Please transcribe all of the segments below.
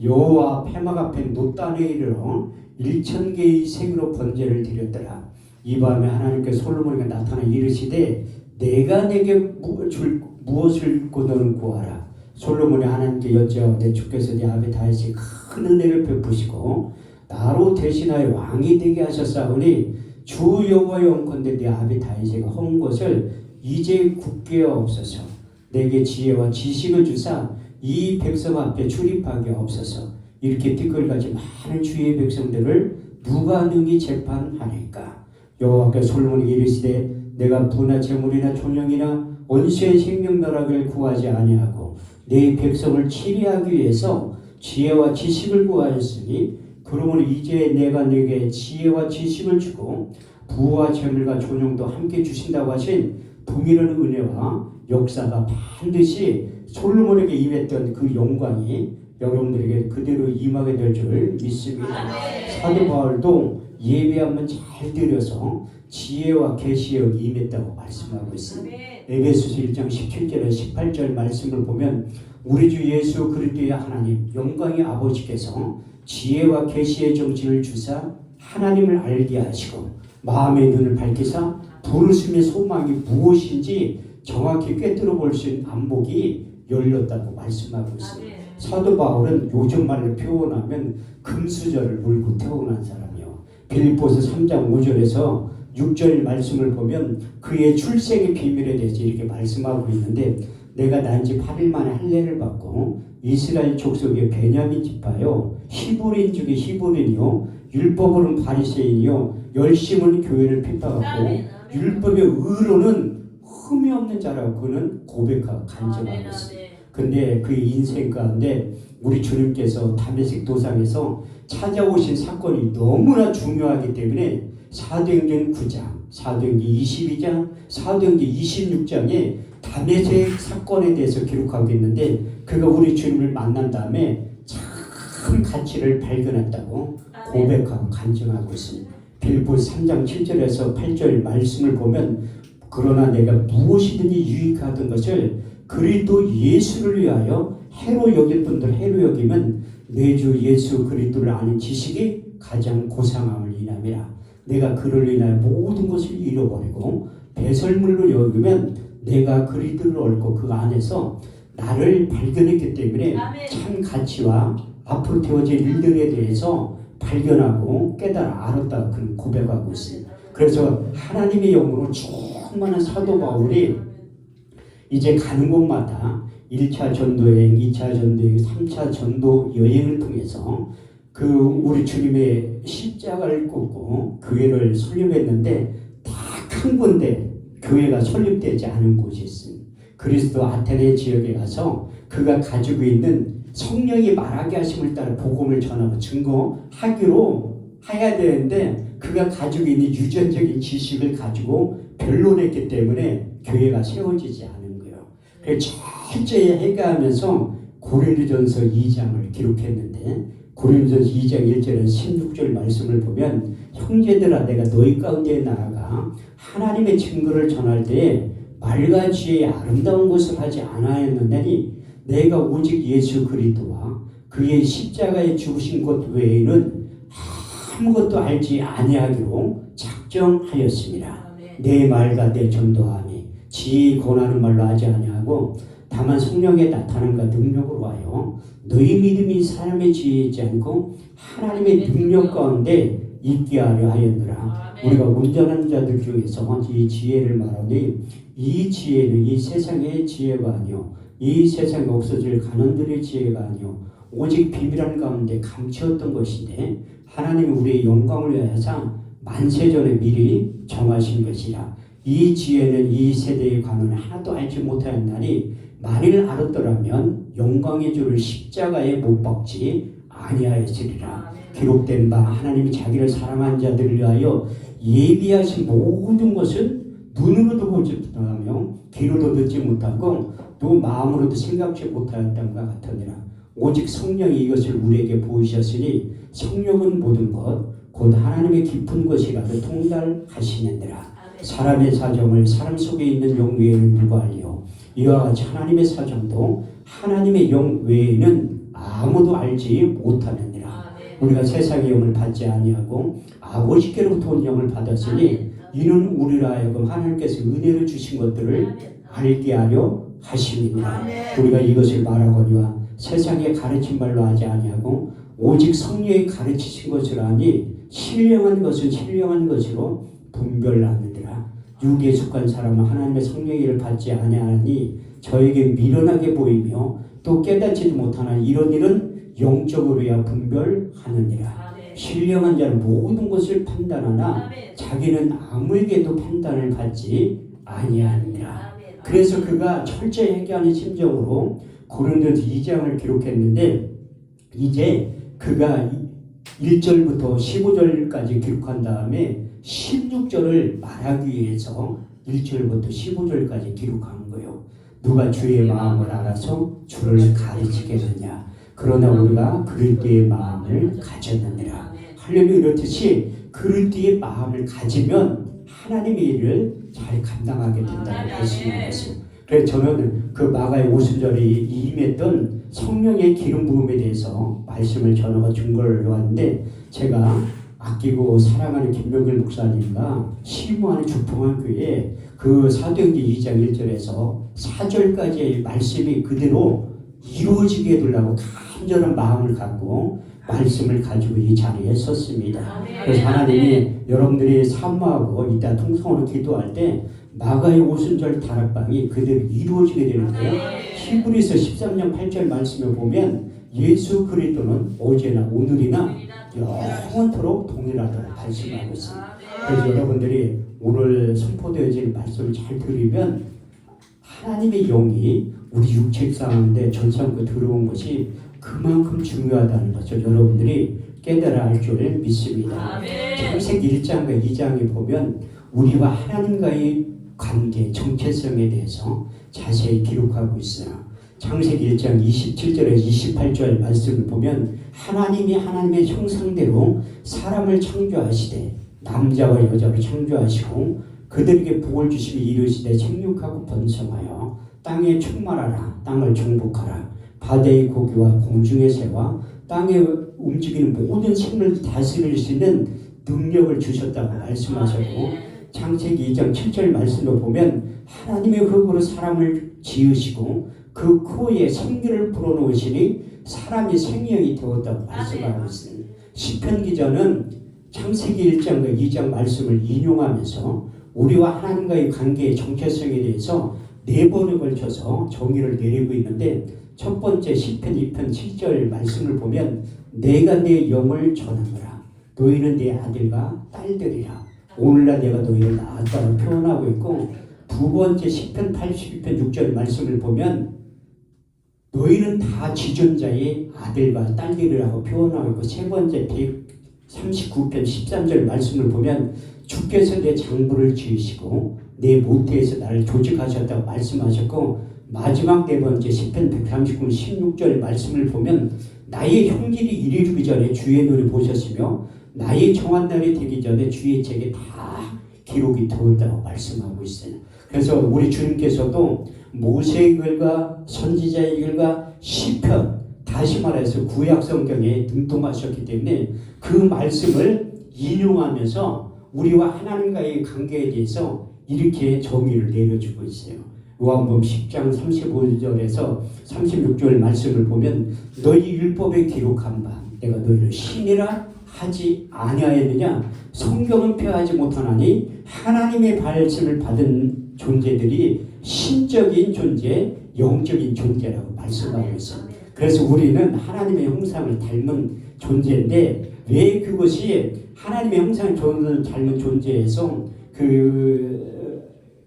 여호와 패막 앞에 놋단에 이르러 1,000개의 색으로 번제를 드렸더라. 이 밤에 하나님께 솔로몬에게 나타나 이르시되 내가 내게 무엇을 너는 구하라. 솔로몬이 하나님께 여쭤오되 주께서 네 아비 다윗이 큰 은혜를 베푸시고 나로 대신하여 왕이 되게 하셨사오니 주 여호와 영건대 네 아비 다윗이 한 것을 이제 굳게 하옵소서. 내게 지혜와 지식을 주사 이 백성 앞에 출입하게 하옵소서. 이렇게 티끌같이 많은 주의 백성들을 누가 능히 재판하리까. 여호와께 솔로몬에게 이르시되 내가 부나 재물이나 존영이나 원수의 생명나락을 구하지 아니하고 내 백성을 치리하기 위해서 지혜와 지식을 구하였으니 그러므로 이제 내가 네게 지혜와 지식을 주고 부와 재물과 존영도 함께 주신다고 하신 동일한 은혜와 역사가 반드시 솔로몬에게 임했던 그 영광이 여러분들에게 그대로 임하게 될 줄 믿습니다. 사도 바울도 예배 한번 잘 드려서 지혜와 계시에 임했다고 말씀하고 있습니다. 에베소서 1장 17절에 18절 말씀을 보면 우리 주 예수 그리스도의 하나님 영광의 아버지께서 지혜와 계시의 정신을 주사 하나님을 알게 하시고 마음의 눈을 밝히사 부르심의 소망이 무엇인지 정확히 꿰뚫어 볼 수 있는 안목이 열렸다고 말씀하고 있습니다. 사도 바울은 요즘 말로 표현하면 금수저를 물고 태어난 사람이요. 빌립보서 3장 5절에서 6절 말씀을 보면 그의 출생의 비밀에 대해서 이렇게 말씀하고 있는데 내가 난 지 8일 만에 할례를 받고 이스라엘 족속의 베냐민 지파요 히브리인 중에 히브리인이요 율법으로는 바리새인이요 열심은 교회를 핍박하고 율법의 의로는 흠이 없는 자라고 그는 고백하고 간증하고 있습니다. 근데 그의 인생 가운데 우리 주님께서 다메섹 도상에서 찾아오신 사건이 너무나 중요하기 때문에 사도행전 9장, 사도행전 22장, 사도행전 26장에 다메섹 사건에 대해서 기록하고 있는데 그가 우리 주님을 만난 다음에 참 가치를 발견했다고 고백하고 간증하고 있습니다. 빌립보서 3장 7절에서 8절 말씀을 보면 그러나 내가 무엇이든지 유익하던 것을 그리스도 예수를 위하여 해로 여길 분들 해로 여기면 내 주 예수 그리스도를 아는 지식이 가장 고상함을 인함이라. 내가 그를 인하여 모든 것을 잃어버리고 배설물로 여기면 내가 그리스도를 얻고 그 안에서 나를 발견했기 때문에 참 가치와 앞으로 되어질 일들에 대해서 발견하고 깨달아 알았다고 그는 고백하고 있습니다. 그래서 하나님의 영으로 충만한 사도 바울이 이제 가는 곳마다 1차 전도여행, 2차 전도여행, 3차 전도 여행을 통해서 그 우리 주님의 십자가를 꽂고 교회를 설립했는데 딱 한 군데 교회가 설립되지 않은 곳이 있습니다. 그리스도 아테네 지역에 가서 그가 가지고 있는 성령이 말하게 하심을 따라 복음을 전하고 증거하기로 해야 되는데 그가 가지고 있는 유전적인 지식을 가지고 변론했기 때문에 교회가 세워지지 않은 거예요. 그래서 철저히 해가하면서 고린도전서 2장을 기록했는데 고린도전서 2장 1절에 16절 말씀을 보면 형제들아 내가 너희 가운데 나아가 하나님의 증거를 전할 때에 말과 지혜의 아름다운 것을 하지 않았느니 내가 오직 예수 그리스도와 그의 십자가에 죽으신 것 외에는 아무것도 알지 아니하기로 작정하였습니다. 내 말과 내 전도함이 지혜의 권하는 말로 하지 아니하고 다만 성령의 나타남과 능력으로 하여 너희 믿음이 사람의 지혜에 있지 않고 하나님의 능력 가운데 있게 하려 하였노라. 우리가 온전한 자들 중에서 이 지혜를 말하니 이 지혜는 이 세상의 지혜가 아니요 이 세상에 없어질 간원들의 지혜가 아니요 오직 비밀한 가운데 감추었던 것인데 하나님이 우리의 영광을 위하여서 만세전에 미리 정하신 것이라. 이 지혜는 이 세대의 관원을 하나도 알지 못하였나니 만일 알았더라면 영광의 주를 십자가에 못 박지 아니하였으리라. 기록된 바 하나님이 자기를 사랑한 자들을 위하여 예비하신 모든 것은 눈으로도 보지 못하며 귀로도 듣지 못하고 또 마음으로도 생각지 못하였던가 같으니라. 오직 성령이 이것을 우리에게 보이셨으니 성령은 모든 것 곧 하나님의 깊은 것이라도 통달하시느니라. 사람의 사정을 사람 속에 있는 영 외에는 누가 알리요 이와 같이 하나님의 사정도 하나님의 영 외에는 아무도 알지 못하느니라. 우리가 세상의 영을 받지 아니하고 아버지께로부터 온 영을 받았으니 이는 우리로 하여금 하나님께서 은혜로 주신 것들을 알게 하려 하심이니라. 우리가 이것을 말하거니와 세상의 가르친 말로 하지 아니하고 오직 성령이 가르치신 것을 아니 신령한 것은 신령한 것으로 분별하느니라. 육에 속한 사람은 하나님의 성령의 일을 받지 아니하니 저에게 미련하게 보이며 또 깨닫지도 못하나 이런 일은 영적으로야 분별하느니라. 신령한 자는 모든 것을 판단하나 자기는 아무에게도 판단을 받지 아니하느니라. 그래서 그가 철저히 회개하는 심정으로 고린도서 2장을 기록했는데 이제 그가 1절부터 15절까지 기록한 다음에 16절을 말하기 위해서 1절부터 15절까지 기록한 거예요. 누가 주의 마음을 알아서 주를 가르치겠느냐. 그러나 우리가 그리스도의 마음을 가졌느니라. 할렐루야. 이렇듯이 그리스도의 마음을 가지면 하나님의 일을 잘 감당하게 된다는 말씀인 것을. 그래서 저는 그 마가의 오순절에 임했던 성령의 기름 부음에 대해서 말씀을 전하고 증거를 해왔는데 제가 아끼고 사랑하는 김명길 목사님과 실무하는 주풍한교회 그 사도행전 2장 1절에서 4절까지의 말씀이 그대로 이루어지게 해달라고 간절한 마음을 갖고 말씀을 가지고 이 자리에 섰습니다. 그래서 하나님이 여러분들이 사모하고 이따 통성으로 기도할 때 마가의 오순절 다락방이 그대로 이루어지게 되는데요. 히브리서 13장 8절 말씀을 보면 예수 그리스도는 어제나 오늘이나 영원토록 동일하다고 말씀하고 있습니다. 그래서 여러분들이 오늘 선포되어지는 말씀을 잘 들으면 하나님의 영이 우리 육체 가운데 전sam고 들어온 것이 그만큼 중요하다는 것을 여러분들이 깨달아 알 줄 믿습니다. 창세기 1장과 2장에 보면 우리와 하나님과의 관계, 정체성에 대해서 자세히 기록하고 있어요. 창세기 1장 27절에서 28절 말씀을 보면 하나님이 하나님의 형상대로 사람을 창조하시되 남자와 여자를 창조하시고 그들에게 복을 주시며 이르시되 생육하고 번성하여 땅에 충만하라. 땅을 정복하라. 바다의 고기와 공중의 새와 땅에 움직이는 모든 생물을 다스릴 수 있는 능력을 주셨다고 말씀하셨고 창세기 2장 7절 말씀을 보면 하나님의 흙으로 사람을 지으시고 그 코에 생기를 불어넣으시니 사람이 생명이 되었다고 말씀하고 있습니다. 시편 기자는 창세기 1장과 2장 말씀을 인용하면서 우리와 하나님과의 관계의 정체성에 대해서 4번에 걸쳐서 정의를 내리고 있는데 첫 번째 시편 2편 7절 말씀을 보면 내가 내 영을 전하노라. 너희는 내 아들과 딸들이라. 오늘날 내가 너희를 낳았다고 표현하고 있고 두 번째 시편 82편 6절 말씀을 보면 너희는 다 지존자의 아들과 딸들이라고 표현하고 있고 세 번째 139편 13절 말씀을 보면 주께서 내 장부를 지으시고 내 모태에서 나를 조직하셨다고 말씀하셨고 마지막 네 번째 시편 139편 16절 말씀을 보면 나의 형질이 이르기 전에 주의 눈을 보셨으며 나의 정한 날이 되기 전에 주의 책에 다 기록이 되었다고 말씀하고 있어요. 그래서 우리 주님께서도 모세의 글과 선지자의 글과 시편 다시 말해서 구약 성경에 등통하셨기 때문에 그 말씀을 인용하면서 우리와 하나님과의 관계에 대해서 이렇게 정의를 내려주고 있어요. 요한복음 10장 35절에서 36절 말씀을 보면 너희 율법에 기록한 바 내가 너희를 신이라 하지 아니하였느냐. 성경은 표하지 못하나니 하나님의 말씀을 받은 존재들이 신적인 존재, 영적인 존재라고 말씀하고 있습니다. 그래서 우리는 하나님의 형상을 닮은 존재인데 왜 그것이 하나님의 형상을 닮은 존재에서 그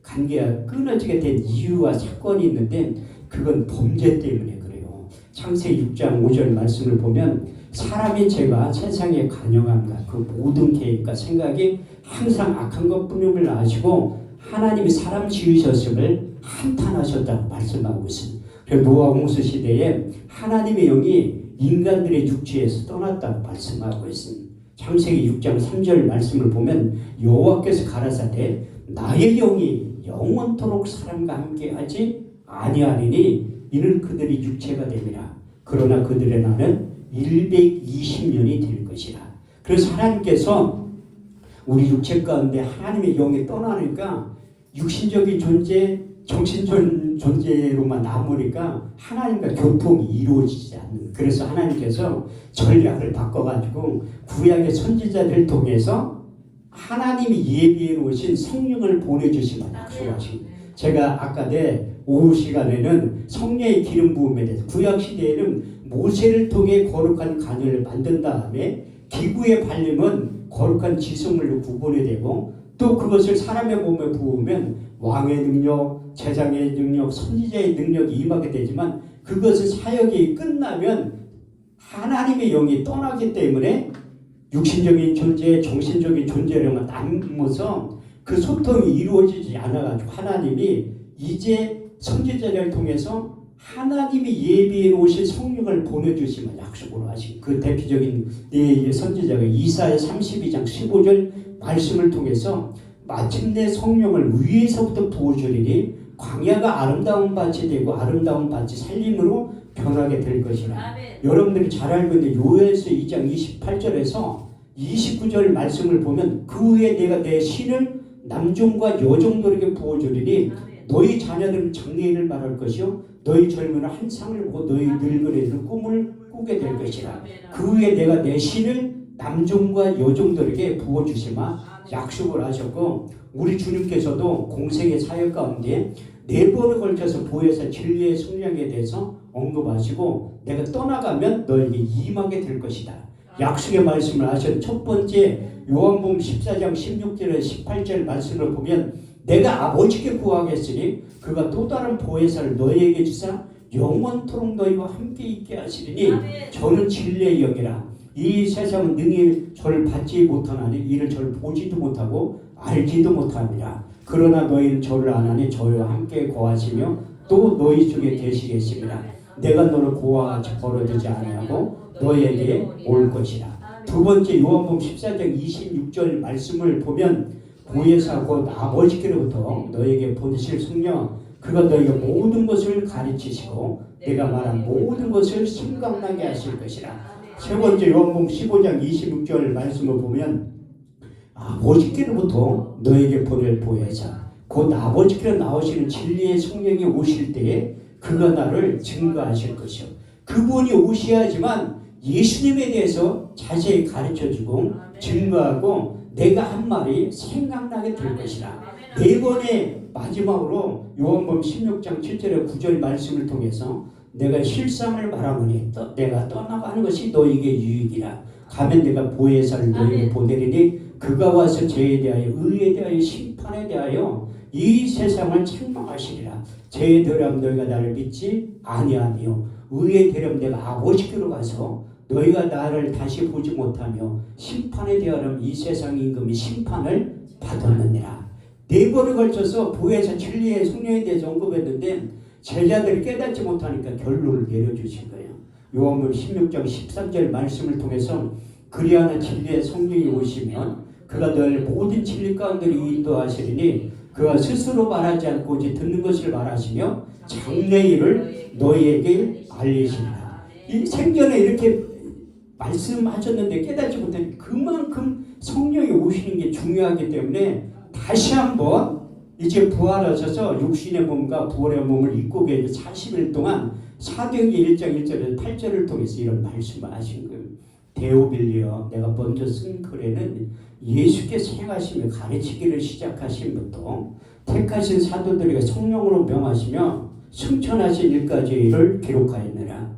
관계가 끊어지게 된 이유와 사건이 있는데 그건 범죄 때문에 그래요. 창세기 6장 5절 말씀을 보면 사람의 죄가 세상에 관영함과 그 모든 계획과 생각이 항상 악한 것뿐임을 아시고 하나님이 사람 지으셨음을 한탄하셨다고 말씀하고 있습니다. 그래서 노아 홍수 시대에 하나님의 영이 인간들의 육체에서 떠났다고 말씀하고 있습니다. 창세기 6장 3절 말씀을 보면 여호와께서 가라사대 나의 영이 영원토록 사람과 함께하지 아니하리니 이는 그들이 육체가 됨이라. 그러나 그들의 나는 120년이 될 것이라. 그래서 하나님께서 우리 육체 가운데 하나님의 영이 떠나니까 육신적인 존재, 정신적인 존재로만 남으니까 하나님과 교통이 이루어지지 않는. 그래서 하나님께서 전략을 바꿔가지고 구약의 선지자들을 통해서 하나님이 예비해 놓으신 성령을 보내주시면 약속하신. 제가 아까 오후 시간에는 성령의 기름 부음에 대해서 구약 시대에는 모세를 통해 거룩한 간을 만든 다음에 기구의 발림은 거룩한 지성물로 구분이 되고 또 그것을 사람의 몸에 부으면 왕의 능력, 제장의 능력, 선지자의 능력이 임하게 되지만 그것은 사역이 끝나면 하나님의 영이 떠나기 때문에 육신적인 존재, 정신적인 존재로만 남아서 그 소통이 이루어지지 않아가지고 하나님이 이제 선지자를 통해서 하나님이 예비해 놓으신 성령을 보내주시면 약속으로 하신 그 대표적인 선지자가 이사야 32장 15절 말씀을 통해서 마침내 성령을 위에서부터 부어주리니 광야가 아름다운 밭이 되고 아름다운 밭이 살림으로 변하게 될 것이라. 여러분들이 잘 알고 있는 요엘서 2장 28절에서 29절 말씀을 보면 그 후에 내가 내 신을 남종과 여종들에게 부어주리니 너희 자녀들은 장래일을 말할 것이요 너희 젊은이는 한상을 보고 너희 늙은이들은 꿈을 꾸게 될 것이라. 그 후에 내가 내 신을 남종과 여종들에게 부어주시마 약속을 하셨고 우리 주님께서도 공생의 사역 가운데 4번에 걸쳐서 보혜사 진리의 성령에 대해서 언급하시고 내가 떠나가면 너에게 임하게 될 것이다. 약속의 말씀을 하신 첫 번째 요한복음 14장 16절에 18절 말씀을 보면 내가 아버지께 구하겠으니 그가 또 다른 보혜사를 너희에게 주사 영원토록 너희와 함께 있게 하시리니 저는 진리의 영이라. 이 세상은 능히 저를 받지 못하나니 이를 저를 보지도 못하고 알지도 못합니다. 그러나 너희는 저를 아나니 저희와 함께 거하시며 또 너희 중에 계시겠습니다. 내가 너를 고아와 같이 버려두지 아니하고 너희에게 올 것이라. 두 번째 요한복음 14장 26절 말씀을 보면 보혜사 곧 아버지께로부터 너희에게 보내실 성령 그가 너희가 모든 것을 가르치시고 내가 말한 모든 것을 생각나게 하실 것이라. 세 번째 요한복음 15장 26절 말씀을 보면 아버지께로부터 너에게 보낼 보혜사 곧 아버지께로 나오시는 진리의 성령이 오실 때에 그가 나를 증거하실 것이요. 그분이 오셔야지만 예수님에 대해서 자세히 가르쳐주고 증거하고 내가 한 말이 생각나게 될 것이라. 4번의 마지막으로 요한복음 16장 7절에 9절 말씀을 통해서 내가 실상을 말하노니 내가 떠나가는 것이 너에게 유익이라. 가면 내가 보혜사를 너에게 보내리니 그가 와서 죄에 대하여 의에 대하여 심판에 대하여 이 세상을 책망하시리라. 죄에 대하여 너희가 나를 믿지 아니하며 의에 대하여 내가 아버지께로 가서 너희가 나를 다시 보지 못하며 심판에 대하여 이 세상 임금이 심판을 받았느니라. 4번에 걸쳐서 보혜사 진리의 성령에 대해서 언급했는데 제자들이 깨닫지 못하니까 결론을 내려주신 거예요. 요한복음 16장 13절 말씀을 통해서 그리하는 진리의 성령이 오시면 그가 너를 모든 진리 가운데로 인도하시리니 그가 스스로 말하지 않고 오직 듣는 것을 말하시며 장래일을 너희에게 알리시리라. 이 생전에 이렇게 말씀하셨는데 깨닫지 못하니 그만큼 성령이 오시는 게 중요하기 때문에 다시 한번 이제 부활하셔서 육신의 몸과 부활의 몸을 입고 계신 40일 동안 사도행전 1장 1절에서 8절을 통해서 이런 말씀을 하신 거예요. 데오빌리어 내가 먼저 쓴 글에는 예수께서 행하시며 가르치기를 시작하신 것도 택하신 사도들에게 성령으로 명하시며 승천하신 일까지의 일을 기록하였느라.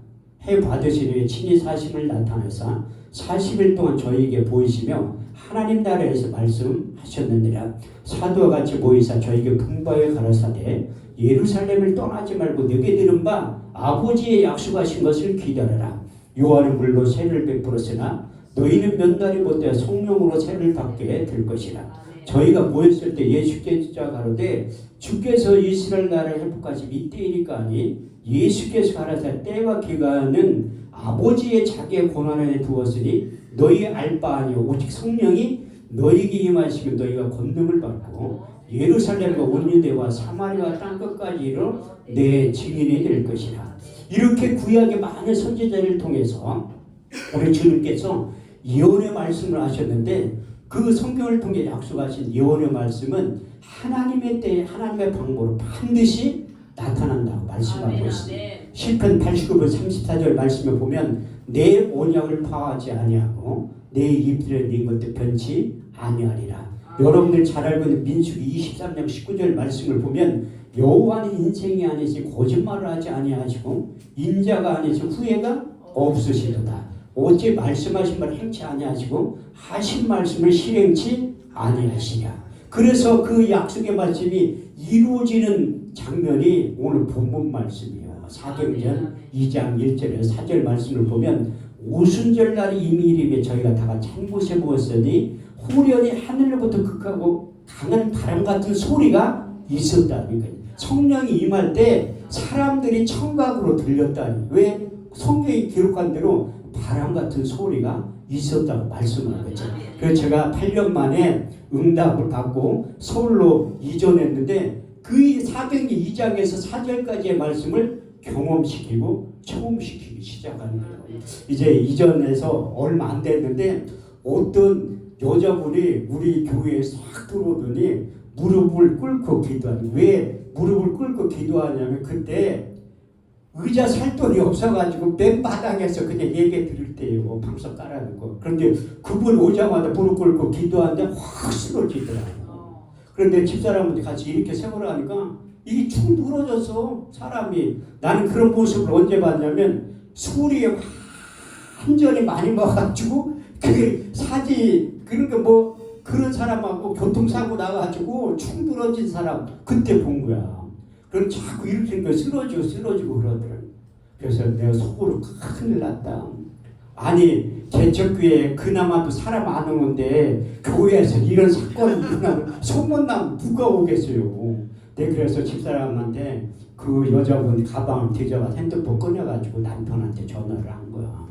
해 받으신 후에 친히 사심을 나타내사 40일 동안 저희에게 보이시며 하나님 나라에서 말씀하셨느니라. 사도와 같이 모이사 저에게 분바에 가라사대 예루살렘을 떠나지 말고 내게 들은 바 아버지의 약속하신 것을 기다려라. 요한은 물로 세를 베풀었으나 너희는 몇 날이 못되어 성령으로 세를 받게 될 것이라. 저희가 모였을 때 예수께서 가로되 주께서 이스라엘 나라를 회복하시 이때이니까 하니 예수께서 가라사 때와 기간은 아버지의 자기의 고난에 두었으니 너희 알 바 아니요 오직 성령이 너희에게 임하시면 너희가 권능을 받고 예루살렘과 온 유대와 사마리아 땅끝까지 이르러 내 증인이 될 것이라. 이렇게 구약의 많은 선지자를 통해서 우리 주님께서 예언의 말씀을 하셨는데, 그 성경을 통해 약속하신 예언의 말씀은 하나님의 때에 하나님의 방법으로 반드시 나타난다고 말씀하고 있습니다. 시편 89편 34절 말씀에 보면 내 언약을 파하지 아니하고 내 입술에 네 것도 변치 아니하리라. 여러분들 잘 알고 있는 민수기 23장 19절 말씀을 보면 여호와는 인생이 아니시 거짓말을 하지 아니하시고 인자가 아니시 후회가 없으시도다. 어찌 말씀하신 말 행치 아니하시고 하신 말씀을 실행치 아니하시냐. 그래서 그 약속의 말씀이 이루어지는 장면이 오늘 본문 말씀이에요. 사도행전 2장 1절에서 4절 말씀을 보면 오순절날이 이미 이르게 저희가 다 같이 한 곳에 모였으니 후련히 하늘로부터 극하고 강한 바람 같은 소리가 있었다. 그러니까 성령이 임할 때 사람들이 청각으로 들렸다니. 왜? 성경이 기록한 대로 바람 같은 소리가 있었다고 말씀을 하죠. 그래서 제가 8년 만에 응답을 받고 서울로 이전했는데 그 사도행전 2장에서 4절까지의 말씀을 경험시키고 체험시키기 시작하는 거예요. 이제 이전에서 얼마 안 됐는데 어떤 여자분이 우리 교회에 싹 들어오더니 무릎을 꿇고 기도하는. 왜 무릎을 꿇고 기도하냐면 그때 의자 살 돈이 없어가지고 맨바닥에서 그냥 예배 드릴 때예요. 방석 깔아놓고. 그런데 그분 오자마자 무릎 꿇고 기도하는데 확 쓰러지더라고요. 그런데 집사람한테 같이 이렇게 세우라 하니까 이게 축 늘어져서 사람이. 나는 그런 모습을 언제 봤냐면 술이 완전히 많이 먹어가지고 그게 사지. 그러니까 뭐 그런 사람하고 교통사고 나가지고 축 늘어진 사람 그때 본 거야. 그럼 자꾸 일으키는 거 쓰러지고 그러더라고요. 그래서 내가 속으로 큰일 났다. 아니 개척교회에 그나마도 사람 안 오는데 교회에서 이런 사건이 일어나면 소문나면 누가 오겠어요. 네, 그래서 집사람한테 그 여자분 가방을 뒤져가 핸드폰 꺼내가지고 남편한테 전화를 한 거야.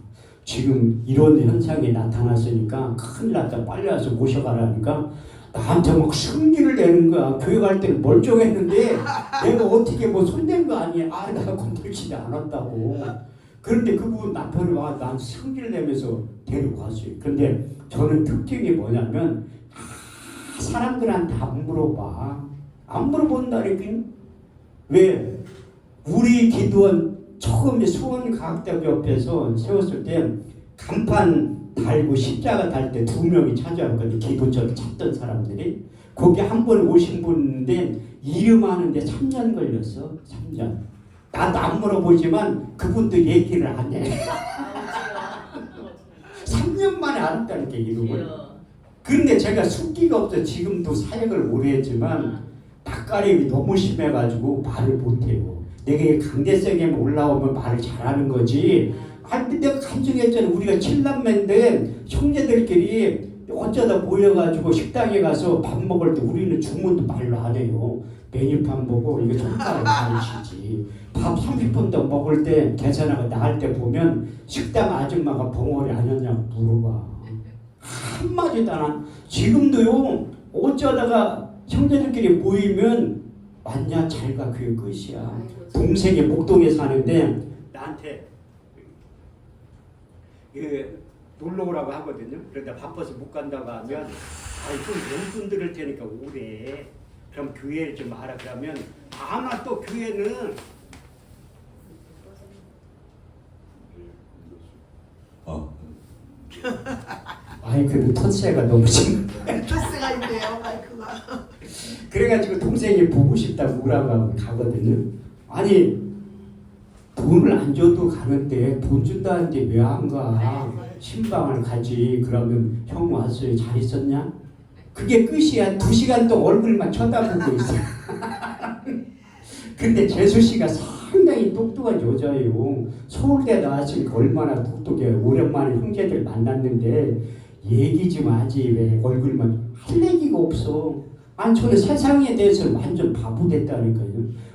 지금 이런 현상이 나타났으니까 큰일 났다. 빨리 와서 모셔가라니까 나한테 막 승기를 내는 거야. 교회 갈 때는 멀쩡했는데 내가 어떻게 뭐 손댄 거 아니야. 내가 건들지도 않았다고. 그런데 그분 남편이 와 난 승기를 내면서 데리고 갔어요. 그런데 저는 특징이 뭐냐면 사람들한테 안 물어봐. 안 물어본다니까. 왜? 우리 기도원 처음에 수원과학대학 옆에서 세웠을 때 간판 달고 십자가 달 때 2명이 찾아왔거든요. 기도처를 찾던 사람들이. 거기 한 번 오신 분인데 이름 하는데 3년 걸렸어. 3년. 나도 안 물어보지만 그분도 얘기를 안 해. 3년 만에 알았다니까 이름을. 그런데 제가 숙기가 없어. 지금도 사역을 오래 했지만 낯가림이 너무 심해가지고 말을 못해요. 내가 강대성에 올라오면 말을 잘하는 거지. 내가 간증했잖아. 우리가 7남매인데 형제들끼리 어쩌다 모여가지고 식당에 가서 밥 먹을 때 우리는 주문도 말로 안 해요. 메뉴판 보고 이거 손가락으로 가르치지. 밥 30분도 먹을 때 계산하고 나갈 때 보면 식당 아줌마가 벙어리 아니었냐고 물어봐. 한마디도 안 한. 지금도요. 어쩌다가 형제들끼리 모이면 왔냐 잘가 그게 끝이야. 동생이 목동에 사는데 나한테 놀러 오라고 하거든요. 그런데 바빠서 못 간다고 하면 좀 용돈 들을 테니까 오래. 그럼 교회를 좀 알아. 그러면 아마 또 교회는 마이크는 텃세가 너무 지금 텃세가 있네요 마이크가. 그래가지고 동생이 보고 싶다고 오라고 가거든요. 아니 돈을 안 줘도 가는데 돈 준다는데 왜 안 가? 신방을 가지. 그러면 형 왔어요. 잘 있었냐? 그게 끝이야. 2시간 동안 얼굴만 쳐다보고 있어. 근데 재수 씨가 상당히 똑똑한 여자예요. 서울대 나왔으니까 얼마나 똑똑해. 오랜만에 형제들 만났는데 얘기 좀 하지. 왜 얼굴만 할 얘기가 없어. 아니 저는 세상에 대해서 완전 바보 됐다니까요.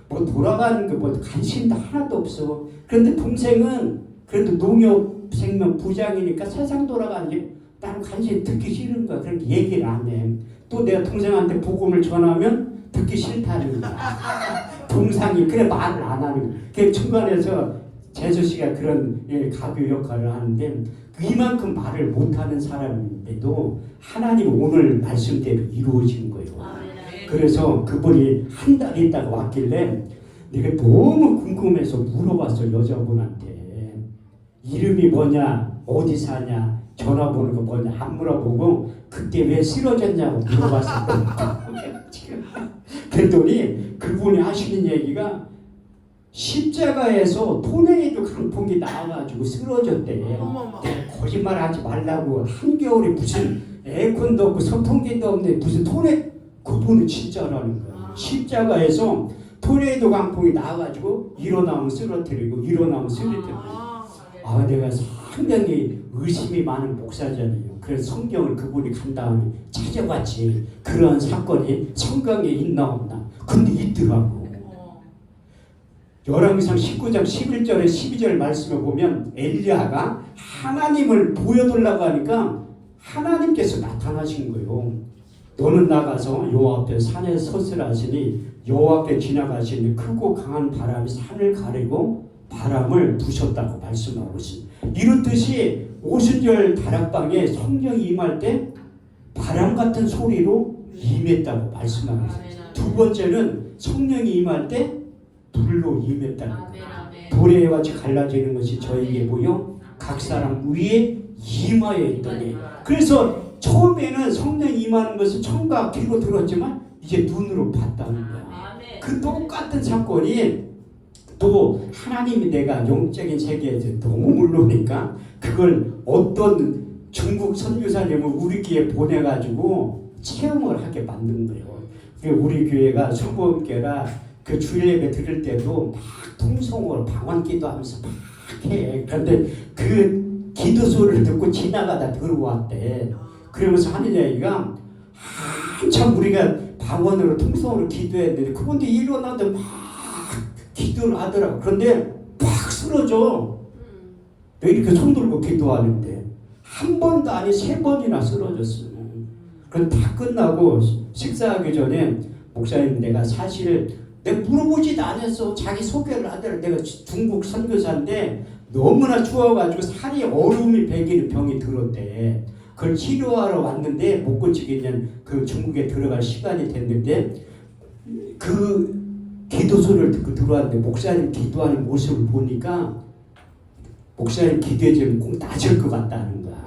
뭐 돌아가는 게 뭐 관심도 하나도 없어. 그런데 동생은 그래도 농협생명 부장이니까 세상 돌아가는 게 나는 관심 듣기 싫은 거야. 그러니까 얘기를 안 해. 또 내가 동생한테 복음을 전하면 듣기 싫다는 거야. 동상이 그래 말을 안 하는 거야. 그 중간에서 재수 씨가 그런 가교 역할을 하는데 이만큼 말을 못하는 사람인데도 하나님 오늘 말씀대로 이루어진 거예요. 그래서 그분이 한 달 있다가 왔길래 내가 너무 궁금해서 물어봤어. 여자분한테 이름이 뭐냐, 어디 사냐, 전화번호가 뭐냐 안 물어보고 그때 왜 쓰러졌냐고 물어봤었거든요. 그랬더니 그분이 하시는 얘기가 십자가에서 토네이도 강풍이 나와가지고 쓰러졌대. 어머머. 거짓말하지 말라고. 한겨울에 무슨 에어컨도 없고 선풍기도 없는데 무슨 그분은 진짜라는 거야. 십자가에서 토네이도 강풍이 나와가지고 일어나면 쓰러뜨리고 일어나면 쓰러뜨리고. 내가 상당히 의심이 많은 목사잖아요. 그래서 성경을 그분이 간 다음에 찾아봤지. 그런 사건이 성경에 있나 없나. 근데 있더라고. 열왕기상 19장 11절에 12절 말씀을 보면 엘리야가 하나님을 보여달라고 하니까 하나님께서 나타나신 거예요. 너는 나가서 여호와 앞에 산에 섰으라 하시니 여호와께 지나가시니 크고 강한 바람이 산을 가리고 바람을 부셨다고 말씀하고 있습니다. 이렇듯이 오순절 다락방에 성령이 임할 때 바람 같은 소리로 임했다고 말씀하고 있습니다. 두 번째는 성령이 임할 때 불로 임했다는 거예요. 불의 같이 갈라지는 것이 저에게 보여 각 사람 위에 임하여 있더니. 그래서 처음에는 성령이 임하는 것을 청각 귀로 들었지만 이제 눈으로 봤다는 거야. 그 똑같은 사건이 또 하나님이 내가 영적인 세계에서 너무 모르니까 그걸 어떤 중국 선교사님을 우리 교회에 보내가지고 체험을 하게 만든 거예요. 우리 교회가 수보교회라 그 주일예배 들을 때도 막 통성으로 방언 기도하면서 막 해. 그런데 그 기도 소리를 듣고 지나가다 들어왔대. 그러면서 하는 얘기가 한참 우리가 방언으로 통성으로 기도했는데 그분들이 일어나도 막 기도를 하더라고. 그런데 팍 쓰러져. 왜 이렇게 손 들고 기도하는데 한 번도 아니 3번이나 쓰러졌어요. 그럼 다 끝나고 식사하기 전에 목사님 내가 사실 내가 물어보지도 않았어. 자기 소개를 하더라. 내가 중국 선교사인데 너무나 추워가지고 살이 얼음이 배기는 병이 들었대. 그걸 치료하러 왔는데 못 고치겠냐는 그 중국에 들어갈 시간이 됐는데 그 기도 소리를 듣고 들어왔는데 목사님 기도하는 모습을 보니까 목사님 기도해주면 꼭 나아질 것 같다는 거야.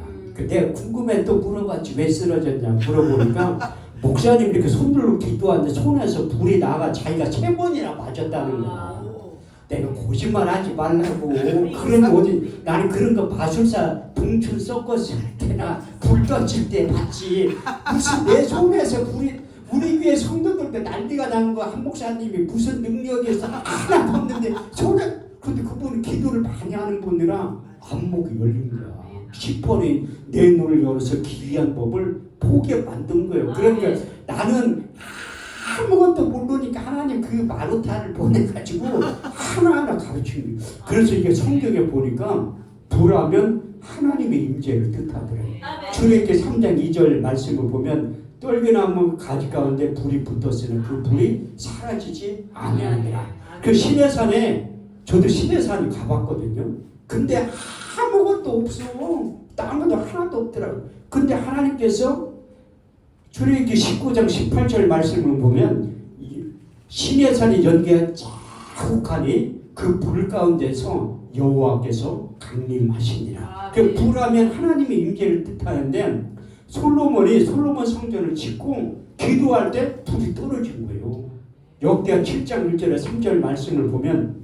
내가 궁금해 또 물어봤지. 왜 쓰러졌냐 물어보니까 목사님 이렇게 손들로 기도하는데 손에서 불이 나가 자기가 3번이나 맞았다는 거야. 내가 거짓말하지 말라고. 그런 거 어디 나는 그런 거 마술사 봉출 섞었을 때나 불 던질 때 봤지. 무슨 내 손에서 불이 우리 교회 성도들 난리가 난 거 한 목사님이 무슨 능력에서 하나 봤는데 손에 근데 그분은 기도를 많이 하는 분이라 안목이 열린 거야. 10번이 내 눈을 열어서 기이한 법을 보게 만든 거예요. 그러니까 나는 아무것도 모르니까 하나님 그 마루타를 보내가지고 하나하나 가르치는 거예요. 그래서 이게 성경에 보니까 불하면 하나님의 임재를 뜻하더래요. 출애굽기 3장 2절 말씀을 보면 떨기나무 가지 가운데 불이 붙었으니 그 불이 사라지지 아니하니라. 그 시내산에 저도 시내산에 가봤거든요. 근데 아무것도 없어. 나무도 하나도 없더라고요. 근데 하나님께서 출애굽기 19장 18절 말씀을 보면 시내산이 연기가 자욱하니 그 불 가운데서 여호와께서 강림하시니라. 그 불하면 하나님의 임재를 뜻하는데 솔로몬 성전을 짓고 기도할 때 불이 떨어진 거예요. 역대하 7장 1절에 3절 말씀을 보면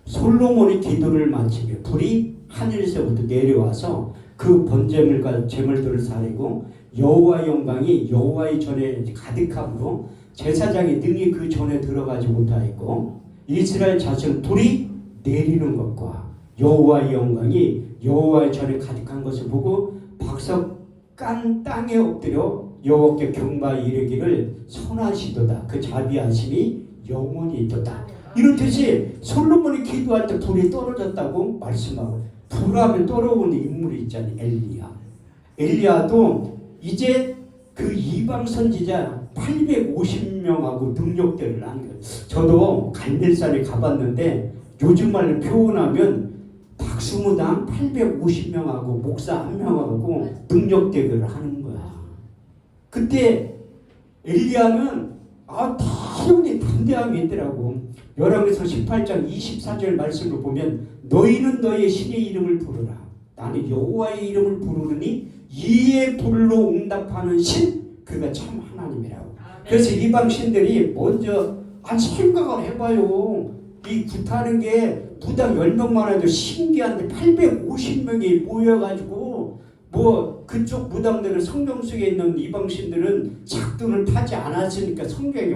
솔로몬이 기도를 마치며 불이 하늘에서부터 내려와서 그 번제물과 제물들을 사리고 여호와의 영광이 여호와의 전에 가득함으로 제사장이 능히 그 전에 들어가지 못하였고 이스라엘 자손 불이 내리는 것과 여호와의 영광이 여호와의 전에 가득한 것을 보고 박석간 땅에 엎드려 여호와께 경배하여 이르기를 선하시도다. 그 자비하심이 영원히 있도다. 이렇듯이 솔로몬이 기도할 때 불이 떨어졌다고 말씀하고 불하면 떨어오는 인물이 있잖아요. 엘리야도 이제 그 이방 선지자 850 분명하고 능력들을 하는 거예요. 저도 갈멜산에 가봤는데 요즘 말로 표현하면 박수무당 850명하고 목사 1명하고 능력대결을 하는 거야. 그때 엘리야는 태운이 담대함이 있더라고. 열왕기서 18장 24절 말씀을 보면 너희는 너의 신의 이름을 부르라. 나는 여호와의 이름을 부르니 이에 불로 응답하는 신 그가 참 하나님이라고. 그래서 이방 신들이 먼저 생각을 해봐요. 이 굿하는 게 부당 10명만 해도 신기한데 850명이 모여가지고 뭐 그쪽 무당들은 성경 속에 있는 이방신들은 작두를 타지 않았으니까 성경에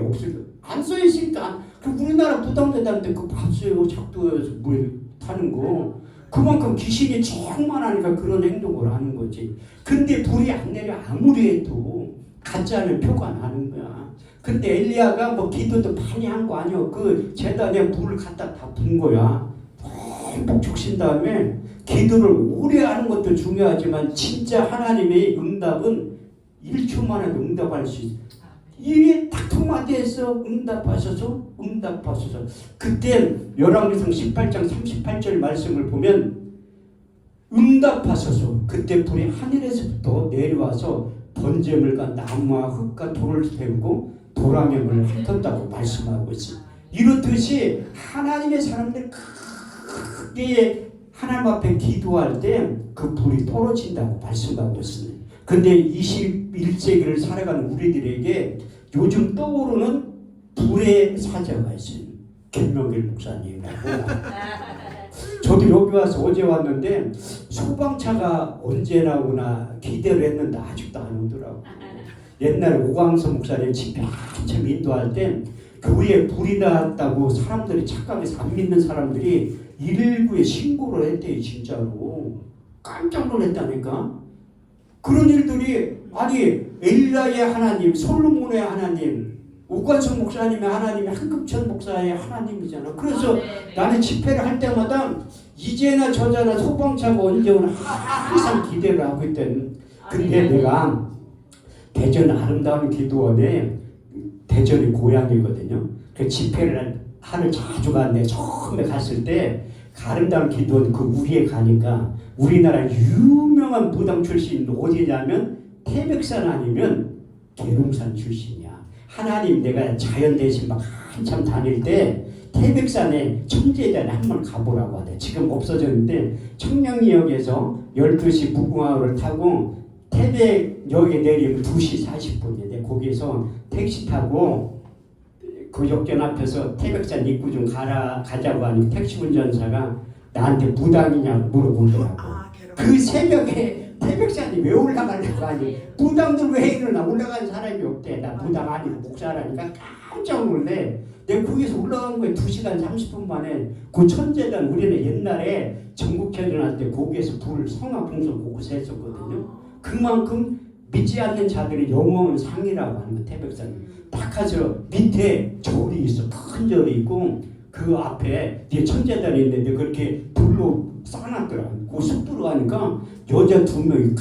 안 써있으니까 그 우리나라 무당들한테 그 봤어요. 작두에서 뭐 타는 거 그만큼 귀신이 충만하니까 그런 행동을 하는 거지. 근데 불이 안 내려 아무리 해도 가짜는 표가 나는 거야. 근데 엘리야가 뭐 기도도 많이 한 거 아니야. 그 제단에 불을 갖다 다 분 거야. 푹 적신 다음에 기도를 오래 하는 것도 중요하지만 진짜 하나님의 응답은 1초 만에 응답할 수 있어. 이게 딱 통화돼서 응답하셔서 그때 열왕기상 18장 38절 말씀을 보면 응답하셔서 그때 불이 하늘에서부터 내려와서 번제물과 나무와 흙과 돌을 세우고 도랑염을 흩었다고 말씀하고 있어요. 이렇듯이 하나님의 사람들 크게 하나님 앞에 기도할 때 그 불이 떨어진다고 말씀하고 있습니다. 근데 21세기를 살아가는 우리들에게 요즘 떠오르는 불의 사자가 있어요. 김명길 목사님이라고. 저도 여기 와서 어제 왔는데 소방차가 언제 나오나 기대를 했는데 아직도 안 오더라고. 옛날에 오광서 목사님 집회 한참 인도할 때 교회에 불이 났다고 사람들이 착각해서 안 믿는 사람들이 119에 신고를 했대요. 진짜로. 깜짝 놀랐다니까. 그런 일들이 엘리야의 하나님, 솔로몬의 하나님, 오관성 목사님의 하나님이 한금천 목사의 하나님이잖아. 그래서 나는 집회를 할 때마다 이제나 저제나 소방차가 언제 오나 항상 기대를 하고 있던. 근데 내가 대전 아름다운 기도원에 대전이 고향이거든요. 그 집회를 하늘 자주 갔네. 처음에 갔을 때 아름다운 기도원 그 위에 가니까 우리나라 유명한 무당 출신 어디냐면 태백산 아니면 계룡산 출신이야. 하나님 내가 자연 대신 막 한참 다닐 때 태백산에 천재단에 한번 가보라고 하대. 지금 없어졌는데 청량리역에서 12시 무궁화호를 타고 태백역에 내리면 2시 40분인데 거기에서 택시 타고 그 역전 앞에서 태백산 입구 좀 가자고 하니 택시 운전사가 나한테 무당이냐고 물어보더라고. 그 새벽에 태백산이 왜 올라가려고 하니 무당들 왜 일어나 올라가는 사람이 없대. 나 무당 아니고 목사라니까 깜짝 놀래. 내가 거기서 올라간 거에 2시간 30분 만에 그 천재단 우리는 옛날에 전국회전할 때 거기에서 불 성화풍선 거기서 했었거든요. 그만큼 믿지 않는 자들이 영원 상이라고 하는 거. 태백산 딱 가서 밑에 절이 있어. 큰 절이 있고 그 앞에 뒤에 천재단이 있는데 그렇게 불로 쌓아놨더라고. 그 숲 들어가니까 여자 2명이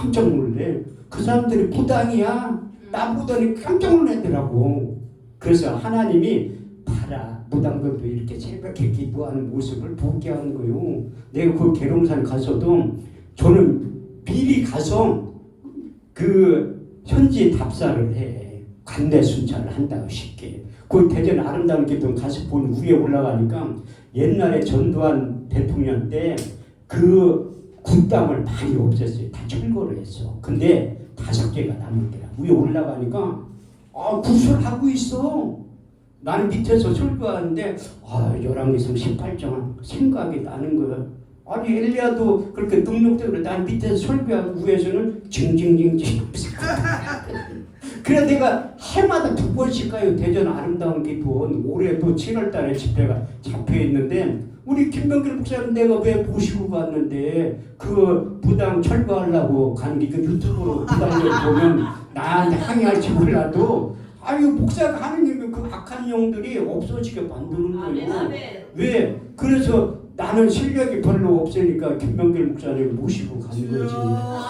깜짝 놀래. 그 사람들이 무당이야. 나보더니 깜짝 놀라더라고. 그래서 하나님이 봐라 무당들도 이렇게 새벽에 기도하는 모습을 보게 하는 거예요. 내가 그 계룡산 가서도 저는 미리 가서 그 현지 답사를 해. 관내 순찰을 한다고 쉽게. 그 대전 아름다운 기도 가서 본 위에 올라가니까 옛날에 전두환 대통령 때 그 군담을 많이 없앴어요. 다 철거를 했어. 근데 5개가 남았더라. 위에 올라가니까 구슬하고 있어. 나는 밑에서 설교하는데 열왕기상 18장 생각이 나는 거야. 아니 엘리야도 그렇게 능력대로 난 밑에서 설교하고 위에서는 징징징징. 그래 내가 해마다 2번씩 가요. 대전 아름다운 기도원. 올해도 7월달에 집회가 잡혀있는데 우리 김명길 목사님 내가 왜 모시고 갔는데 그 부당 철거하려고 가는 게 그 유튜브로 부당을 보면 나한테 항의할지 몰라도 목사가 하는 일이 그 악한 영들이 없어지게 만드는 거예요. 왜? 그래서 나는 실력이 별로 없으니까 김명길 목사님 모시고 가는 거지.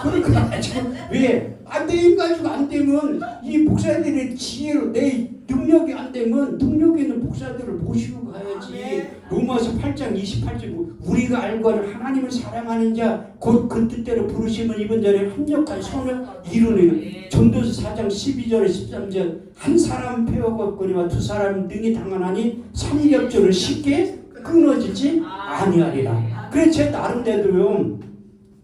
그러니까 지금 왜 안 돼? 가지고 안 되면 이 목사들의 지혜로 내 능력이 안 되면 능력 있는 목사들을 모시고 가야지. 로마서 8장 28절 우리가 알고 하는 하나님을 사랑하는 자 곧 그 뜻대로 부르심을 입은 자를 합력한 선을 이루는 전도서 4장 12절에 13절 한 사람 배워걷거니와 두 사람 능히 당하나니 삼겹줄을 쉽게 끊어지지 아니하리라. 그래서 제 나름대로요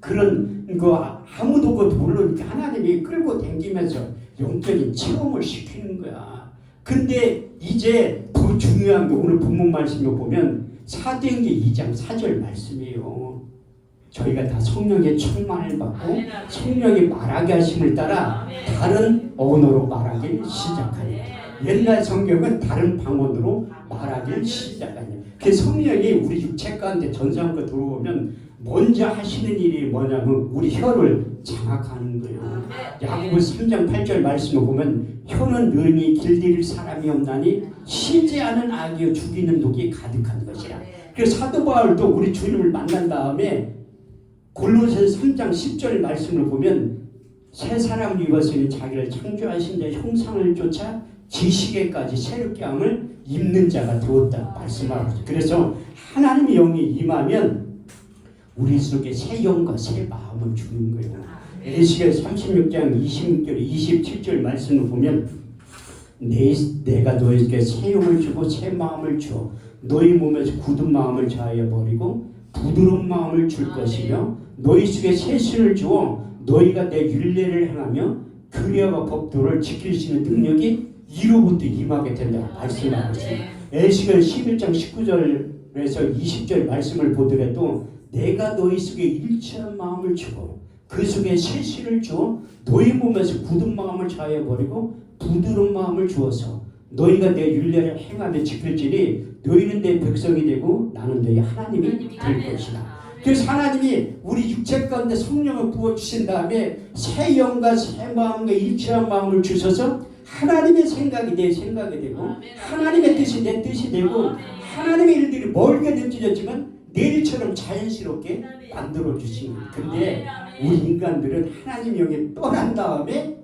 그런 거 아무도 그것도 모르니까 하나님이 끌고 다니면서 영적인 체험을 시키는 거야. 근데 이제 더 중요한 게 오늘 본문 말씀을 보면 사도행전 2장 4절 말씀이에요. 저희가 다 성령의 충만을 받고 성령이 말하게 하심을 따라 다른 언어로 말하기 시작하니 옛날 성경은 다른 방언으로 말하기 시작하니 그 성령이 우리 육체 가운데 전사함과 들어오면 먼저 하시는 일이 뭐냐면 우리 혀를 장악하는 거예요. 야고보 3장 8절 말씀을 보면 혀는 능히 길들일 사람이 없나니 쉬지 않은 악이여 죽이는 독이 가득한 것이라. 그래서 사도 바울도 우리 주님을 만난 다음에 골로새서 3장 10절 말씀을 보면 새 사람을 입었으니 자기를 창조하신 자의 형상을 쫓아 지식에까지 새롭게 함을 입는 자가 되었다 말씀하고 있어요. 그래서 하나님의 영이 임하면 우리 속에 새 영과 새 마음을 주는 거예요. 에스겔 36장 26절 27절 말씀을 보면 내가 너희에게 새 영을 주고 새 마음을 주어 너희 몸에서 굳은 마음을 자하여 버리고 부드러운 마음을 줄 것이며 너희 속에 새 신을 주어 너희가 내 율례를 행하며 규례와 법도를 지킬 수 있는 능력이 이로부터 임하게 된다고 말씀하고 있습니다. 에스겔 11장 19절에서 20절 말씀을 보더라도 내가 너희 속에 일치한 마음을 주고 그 속에 새 신을 주어 너희 몸에서 굳은 마음을 자하여 버리고 부드러운 마음을 주어서 너희가 내 율례를 행하며 지킬지니 너희는 내 백성이 되고 나는 너희 하나님이 될 것이다. 그래서 하나님이 우리 육체 가운데 성령을 부어주신 다음에 새 영과 새 마음과 일치한 마음을 주셔서 하나님의 생각이 내 생각이 되고 하나님의 뜻이 내 뜻이 되고 하나님의 일들이 멀게 느껴졌지만 내일처럼 자연스럽게 만들어주신 거예요. 근데 우리 인간들은 하나님 영에 떠난 다음에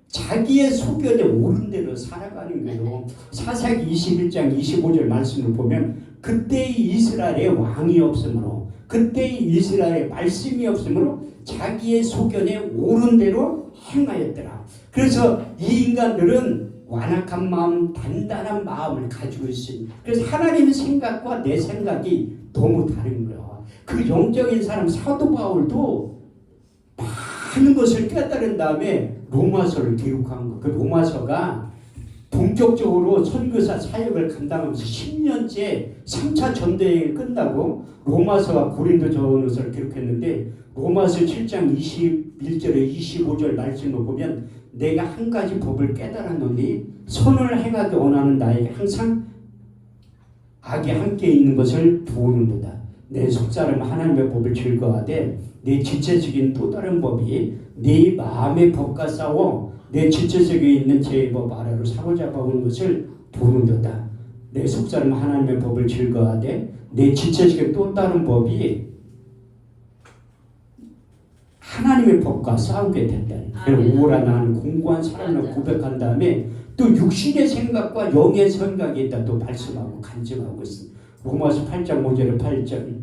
자기의 소견에 옳은 대로 살아가는 거예요. 사사기 21장 25절 말씀을 보면 그때의 이스라엘에 왕이 없으므로 그때의 이스라엘에 말씀이 없으므로 자기의 소견에 옳은 대로 행하였더라. 그래서 이 인간들은 완악한 마음, 단단한 마음을 가지고 있습니다. 그래서 하나님의 생각과 내 생각이 너무 다른 거예요. 그 영적인 사람 사도 바울도 많은 것을 깨달은 다음에 로마서를 기록한 거. 그 로마서가 본격적으로 선교사 사역을 감당하면서 10년째 3차 전도여행을 끝나고 로마서와 고린도전서를 기록했는데 로마서 7장 21절에 25절 말씀을 보면 내가 한 가지 법을 깨달았노니 선을 행하기 원하는 나에게 항상 악이 함께 있는 것을 보는도다. 내 속사람 하나님의 법을 즐거워하되 내 지체적인 또 다른 법이 내 마음의 법과 싸워 내 지체적에 있는 제 법 아래로 사로잡아오는 것을 보는도다. 내 속사람 하나님의 법을 즐거워하되 내 지체적인 또 다른 법이 하나님의 법과 싸우게 된다. 오라 나는 공고한 사람을 고백한 다음에 또 육신의 생각과 영의 생각이 있다 또 말씀하고 간증하고 있습니다. 로마서 8장 5절에 8절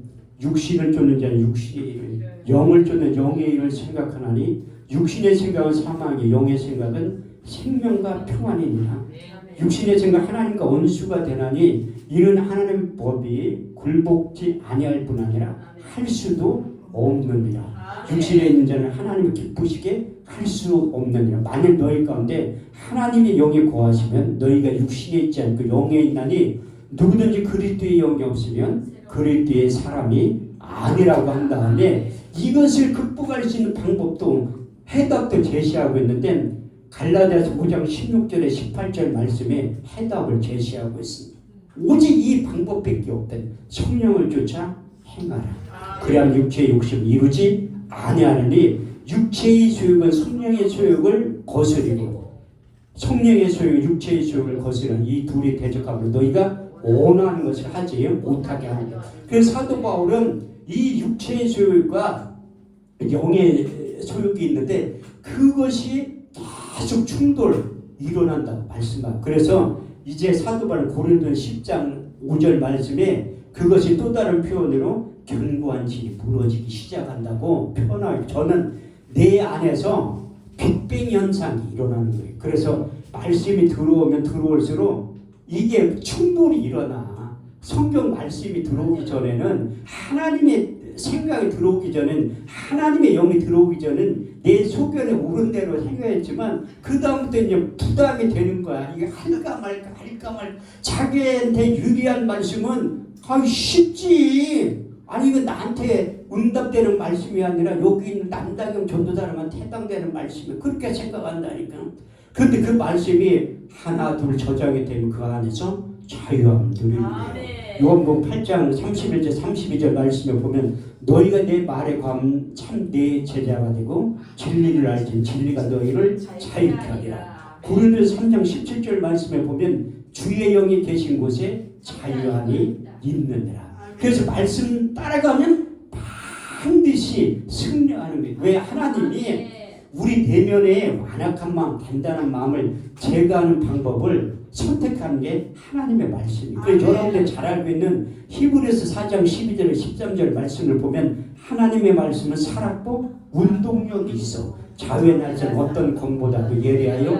육신을 쫓는 자는 육신의 일을 영을 쫓는 영의 일을 생각하나니 육신의 생각은 사망이 영의 생각은 생명과 평안이니라. 육신의 생각 하나님과 원수가 되나니 이는 하나님의 법이 굴복지 아니할 뿐 아니라 할 수도 없느니라. 육신에 있는 자는 하나님을 기쁘시게 할 수 없느니라. 만일 너희 가운데 하나님의 영이 거하시면 너희가 육신에 있지 않고 영에 있나니 누구든지 그리스도의 영이 없으면 그리스도의 사람이 아니라고 한 다음에 이것을 극복할 수 있는 방법도 해답도 제시하고 있는데 갈라디아서 5장 16절에 18절 말씀에 해답을 제시하고 있습니다. 오직 이 방법밖에 없다. 성령을 쫓아 행하라. 그래야 육체의 욕심을 이루지 아니하느니 육체의 소욕은 성령의 소욕을 거스리고 성령의 소욕은 육체의 소욕을 거스리는 이 둘이 대적하므로 너희가 원하는 것을 하지 못하게 하는 것. 그래서 사도 바울은 이 육체의 소욕과 영의 소욕이 있는데 그것이 계속 충돌 일어난다고 말씀하고, 그래서 이제 사도 바울 고린도전 10장 5절 말씀에 그것이 또 다른 표현으로 견고한 진이 무너지기 시작한다고 표현하고, 저는 내 안에서 빅뱅 현상이 일어나는 거예요. 그래서 말씀이 들어오면 들어올수록 이게 충돌이 일어나. 성경 말씀이 들어오기 전에는, 하나님의 생각이 들어오기 전엔, 하나님의 영이 들어오기 전엔 내 소견에 오른 대로 생각했지만 그 다음부터 이제 부담이 되는 거야. 이게 할까 말까 자기한테 유리한 말씀은 쉽지. 아니 이거 나한테 응답되는 말씀이 아니라 여기 있는 남다경 전도사람한테 해당되는 말씀이, 그렇게 생각한다니까. 그런데 그 말씀이 하나 둘 저장이 되면 그 안에서 자유함을 누리는 거예요. 요한복음 8장 31절 32절 말씀에 보면 너희가 내 말에 감 참 내 제자가 되고 진리를 알지 진리가 너희를 자유케 하리라. 고린도서 3장 17절 말씀에 보면 주의 영이 계신 곳에 자유함이 있느니라. 그래서 말씀 따라가면 반드시 승리하는 거예요. 왜? 하나님이 우리 내면의 완악한 마음, 단단한 마음을 제거하는 방법을 선택하는 게 하나님의 말씀이에요. 그래서 여러분들 잘 알고 있는 히브리서 4장 12절 13절 말씀을 보면 하나님의 말씀은 살았고 운동력이 있어 자유의 날선 어떤 검보다도 예리하여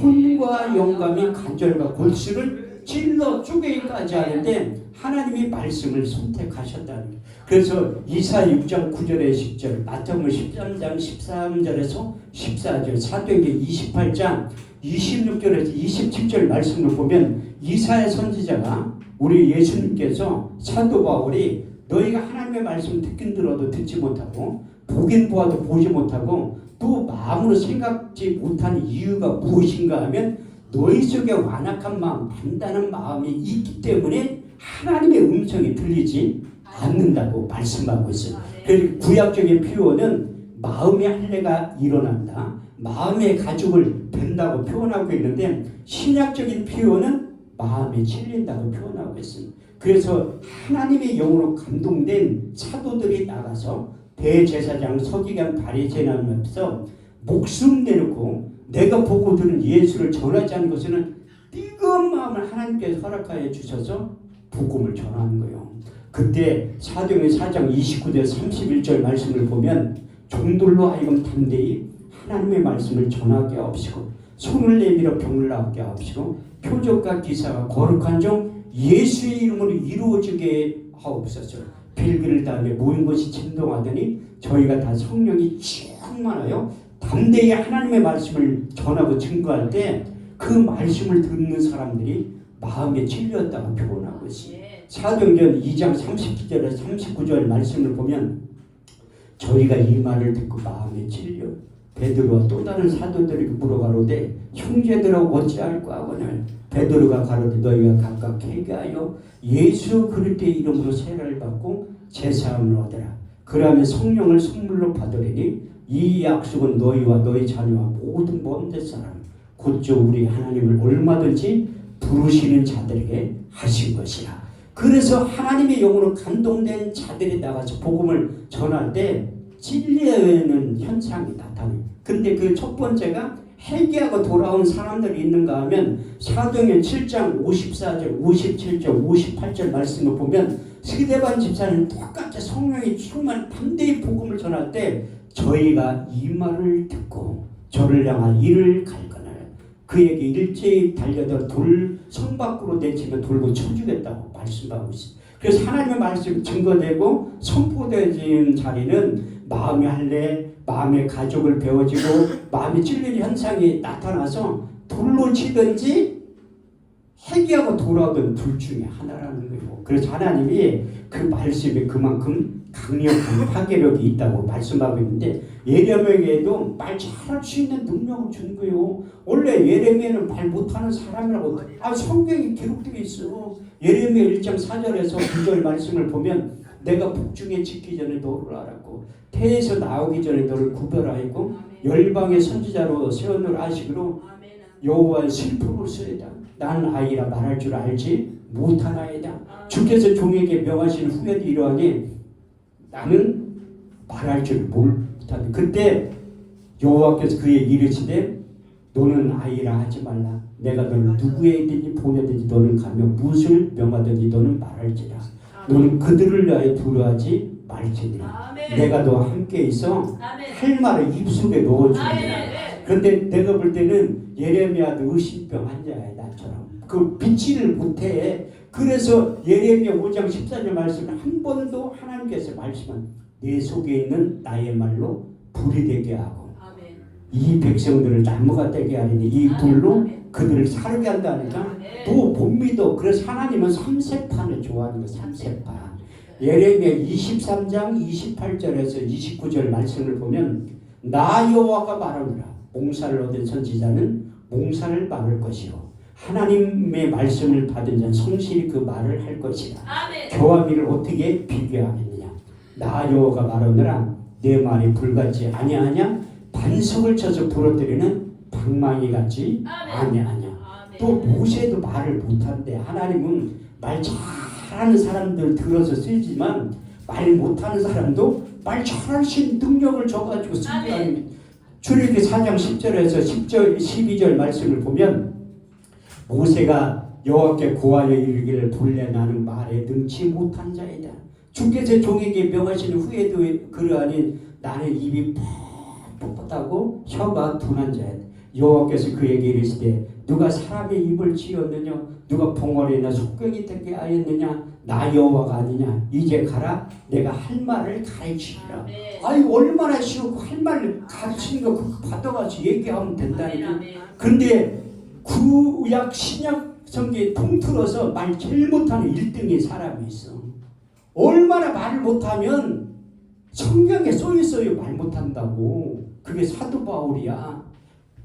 혼과 영감이 간절과 골수를 찔러 쪼개기까지 하는데 하나님이 말씀을 선택하셨다는 거예요. 그래서 이사야 6장 9절에 10절, 마태복음 13장 13절에서 14절, 사도행전 28장 26절에서 27절 말씀을 보면 이사야 선지자가 우리 예수님께서 사도 바울이 너희가 하나님의 말씀 듣긴 들어도 듣지 못하고 보긴 보아도 보지 못하고 또 마음으로 생각지 못하는 이유가 무엇인가 하면 너희 속에 완악한 마음, 단단한 마음이 있기 때문에 하나님의 음성이 들리지 않는다고 말씀하고 있어요. 그리고 구약적인 표현은 마음의 할례가 일어난다, 마음의 가죽을 벤다고 표현하고 있는데 신약적인 표현은 마음에 찔린다고 표현하고 있습니다. 그래서 하나님의 영으로 감동된 사도들이 나가서 대제사장 서기관 바리새인 앞에서 목숨 내놓고 내가 보고 들은 예수를 전하지 않은 것은 뜨거운 마음을 하나님께서 허락하여 주셔서 복음을 전하는 거예요. 그때 사도행전 4장 29절 31절 말씀을 보면 종들로 하여금 담대히 하나님의 말씀을 전하게 하옵시고 손을 내밀어 병을 낫게 하옵시고 표적과 기사가 거룩한 종 예수의 이름으로 이루어지게 하옵소서. 빌기를 다음에 모인 것이 진동하더니 저희가 다 성령이 충만하여 담대히 하나님의 말씀을 전하고 증거할 때 그 말씀을 듣는 사람들이 마음에 찔렸다고 표현하고 있습니다. 사도행전 2장 30절에서 39절 말씀을 보면 저희가 이 말을 듣고 마음에 찔려 베드로와 또 다른 사도들에게 물어가로되 형제들아 어찌할까 하거늘 베드로가 가로되 너희가 각각 회개하여 예수 그리스도의 이름으로 세례를 받고 제사함을 얻으라. 그러면 성령을 선물로 받으리니 이 약속은 너희와 너희 자녀와 모든 먼데 사람 곧저 우리 하나님을 얼마든지 부르시는 자들에게 하신 것이라. 그래서 하나님의 영으로 감동된 자들이 나가서 복음을 전할 때 찔리는 현상이 나타나요. 근데 그 첫 번째가 회개하고 돌아온 사람들이 있는가 하면 사도행전 7장 54절, 57절, 58절 말씀을 보면 스데반 집사는 똑같이 성령이 충만 담대히 복음을 전할 때 저희가 이 말을 듣고 저를 향한 이를 갈거늘 그에게 일제히 달려들 돌 성 밖으로 내치면 돌고 쳐주겠다고 말씀하고 있습니다. 그래서 하나님의 말씀이 증거되고 선포되어진 자리는 마음의 할례, 마음의 가족을 배워지고 마음이 찔리는 현상이 나타나서 돌로 치든지 회개하고 돌아오던 둘 중에 하나라는 거예요. 그래서 하나님이 그 말씀에 그만큼 강력한 파괴력이 있다고 말씀하고 있는데 예레미야에게도 말 잘할 수 있는 능력을 준 거예요. 원래 예레미야는 말 못하는 사람이라고 성경에 기록되어 있어. 예레미야 1장 4절에서 9절 말씀을 보면 내가 복중에 짓기 전에 너를 알았고 태에서 나오기 전에 너를 구별하였고 열방의 선지자로 세워놓을 아시기로 여호와의 슬픔을 쓰리다. 나는 아이라 말할 줄 알지 못하나이다. 주께서 종에게 명하신 후에도 이러하니 나는 말할 줄 못하다. 그때 여호와께서 그에게 이르시되 너는 아이라 하지 말라. 내가 너를 누구에게든지 보내든지 너는 가며 무엇을 명하든지 너는 말할지라. 너는 그들을 위하여 두려워하지 말지니라. 아멘. 내가 너와 함께 있어 아멘. 할 말을 입속에 넣어주리라. 아멘. 그런데 내가 볼 때는 예레미야도 의심병 환자야, 나처럼. 그 믿지를 못해. 그래서 예레미야 5장 14절 말씀을 한 번도 하나님께서 말씀은 내 속에 있는 나의 말로 불이 되게 하고 아멘. 이 백성들을 나무가 되게 하리니 이 불로 아멘. 그들을 사르게 한다니까. 아멘. 또 못 믿어. 그래서 하나님은 삼세판을 좋아하는 거. 삼세판. 예레미야 23장 28절에서 29절 말씀을 보면 나 여호와가 말하노라. 몽사를 얻은 선지자는 몽사를 말할 것이요 하나님의 말씀을 받은 자는 성실히 그 말을 할 것이라. 아멘. 저와 미를 어떻게 비교하겠느냐. 나 여호와가 말하노라. 내 말이 불같이 아니하냐. 반석을 쳐서 부러뜨리는 방망이 같이 아니하냐. 아멘. 또 모세도 말을 못한대. 하나님은 말 잘하는 사람들 들어서 쓰지만 말 못하는 사람도 말 잘하신 능력을 줘가지고 쓰게 하는. 출애굽기 4장 10절에서 10절 12절 말씀을 보면 모세가 여호와께 고하여 이르기를 본래 나는 말에 능치 못한 자이다. 주께서 종에게 명하신 후에도 그러하니 나는 입이 뻣뻣하고 혀가 둔한 자이다. 여호와께서 그에게 이르시되 누가 사람의 입을 지었느냐. 누가 봉어리나 속경이 되게 하였느냐. 나 여호와가 아니냐. 이제 가라. 내가 할 말을 가르치리라. 아이 얼마나 쉬워. 할 말을 가르치는 거 그거 받아가지고 얘기하면 된다니까. 근데 구약 신약 성경 통틀어서 말 제일 못하는 1등의 사람이 있어. 얼마나 말을 못하면 성경에 써있어요. 말 못한다고. 그게 사도 바울이야.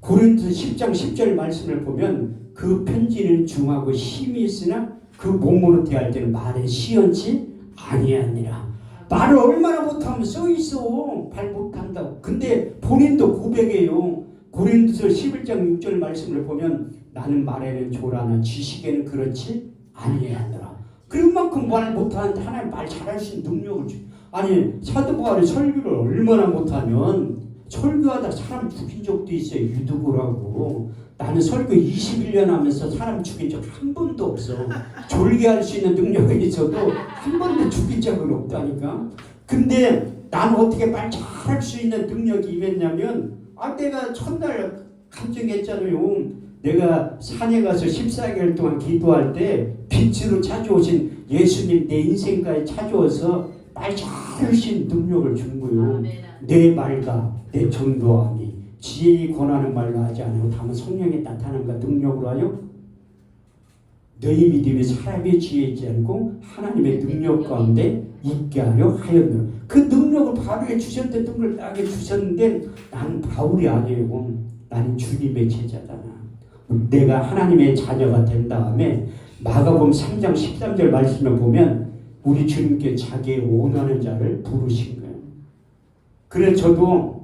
고린도 10장 10절 말씀을 보면 그 편지는 중하고 힘이 있으나 그 몸으로 대할 때는 말에 시원치 아니하니라. 말을 얼마나 못하면 써있어. 말 못한다고. 근데 본인도 고백해요. 고린도서 11장 6절 말씀을 보면 나는 말에는 조라나 지식에는 그렇지 아니하노라. 그만큼 말 못하는데 하나님 말 잘할 수 있는 능력을 주. 아니 사도 바울이 설교를 얼마나 못하면 설교하다 사람 죽인 적도 있어요. 유두고라고. 나는 설교 21년 하면서 사람 죽인 적 한 번도 없어. 졸개할 수 있는 능력은 있어도 한 번도 죽인 적은 없다니까. 근데 나는 어떻게 말 잘할 수 있는 능력이 임했냐면 내가 첫날 간증했잖아요. 내가 산에 가서 14개월 동안 기도할 때 빛으로 찾아오신 예수님 내 인생까지 찾아와서 말 잘할 수 있는 능력을 준 거예요. 내 말과 내 전도함이 지혜에 권하는 말로 하지 않고 다만 성령이 나타난가 능력으로 하여 너희 믿음이 사람의 지혜에 있지 않고 하나님의 능력 가운데 있게 하려 하였노라. 그 능력을 바울에게 주셨는데 능력을 나에게 주셨는데 나는 바울이 아니고 나는 주님의 제자잖아. 내가 하나님의 자녀가 된 다음에 마가복음 3장 13절 말씀을 보면 우리 주님께 자기의 원하는 자를 부르신 거예요. 그래서 저도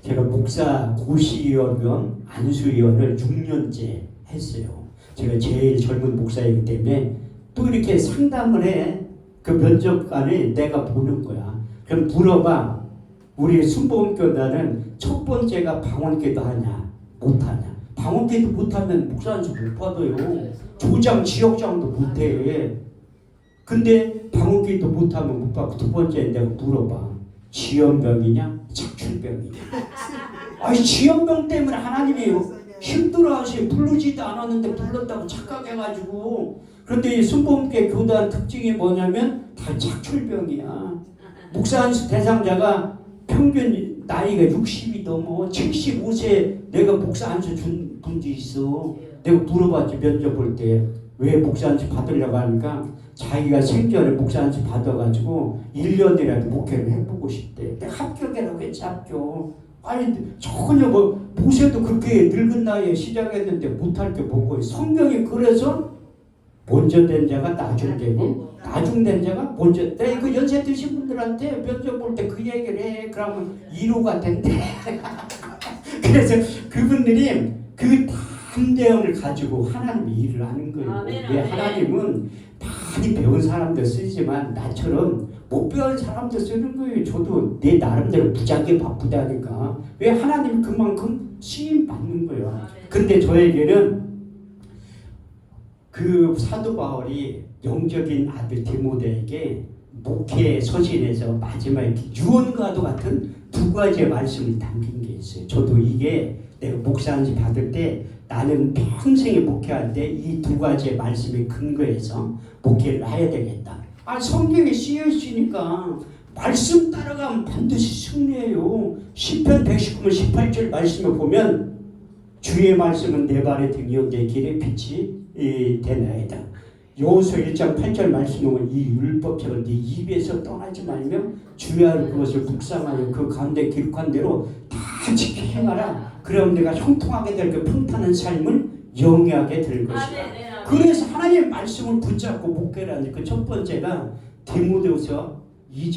제가 목사 고시위원 안수위원을 6년째 했어요. 제가 제일 젊은 목사이기 때문에 또 이렇게 상담을 해. 그 면접관에 내가 보는 거야. 그럼 물어봐. 우리 순복음교단은 첫 번째가 방언기도 하냐 못하냐. 방언기도 못하면 목사 안수 못 받아요. 조장 지역장도 못해. 근데 방언기도 못하면 못 받고 두 번째 내가 물어봐. 지연병이냐 착출병이냐. 아니 지연병 때문에 하나님이 힘들어하시. 부르지도 않았는데 불렀다고 착각해가지고. 그런데 순복음교회 교단 특징이 뭐냐면 다 착출병이야. 목사 안수 대상자가 평균 나이가 60이 넘어. 75세 내가 목사 안수 준 분도 있어. 내가 물어봤지 면접 볼 때 왜 목사 안수 받으려고 하니까 자기가 생전에 목사 안수 받아가지고 1년이라도 목회를 해보고 싶대. 내가 합격이라고 했지 합격. 아니 전혀 모세도 그렇게 늙은 나이에 시작했는데 못할 게 뭐고. 성경이 그래서 먼저 된 자가 나중되고 나중된 자가 먼저. 내가 그 연세 드신 분들한테 면접 볼 때 그 얘기를 해. 그러면 1호가 된대. 그래서 그분들이 그 담대함을 가지고 하나님이 일을 하는 거예요. 왜 하나님은 많이 배운 사람들 쓰지만 나처럼 못 배운 사람들 쓰는 거예요. 저도 내 나름대로 무지하게 바쁘다니까. 왜 하나님 그만큼 쓰임 받는 거예요. 근데 저에게는 그 사도 바울이 영적인 아들 디모데에게 목회 서신에서 마지막에 유언과도 같은 두 가지의 말씀이 담긴 게 있어요. 저도 이게 내가 목사한지 받을 때 나는 평생에 목회할 때 이 두 가지의 말씀에 근거해서 목회를 해야 되겠다. 성경에 쓰여 있으니까 말씀 따라가면 반드시 승리해요. 시편 119편 18절 말씀을 보면 주의 말씀은 내 발의 등이요 내 길의 빛이 되나이다. 여호수아 1장 8절 말씀은 이 율법책을 네 입에서 떠나지 말며 주의하는 그것을 묵상하여 그 가운데 기록한 대로 다 지켜 행하라. 그럼 내가 형통하게 될 그 평탄한 삶을 영위하게 될 것이다. 그래서 하나님의 말씀을 붙잡고 목회를 하는 그 첫 번째가 디모데후서 2장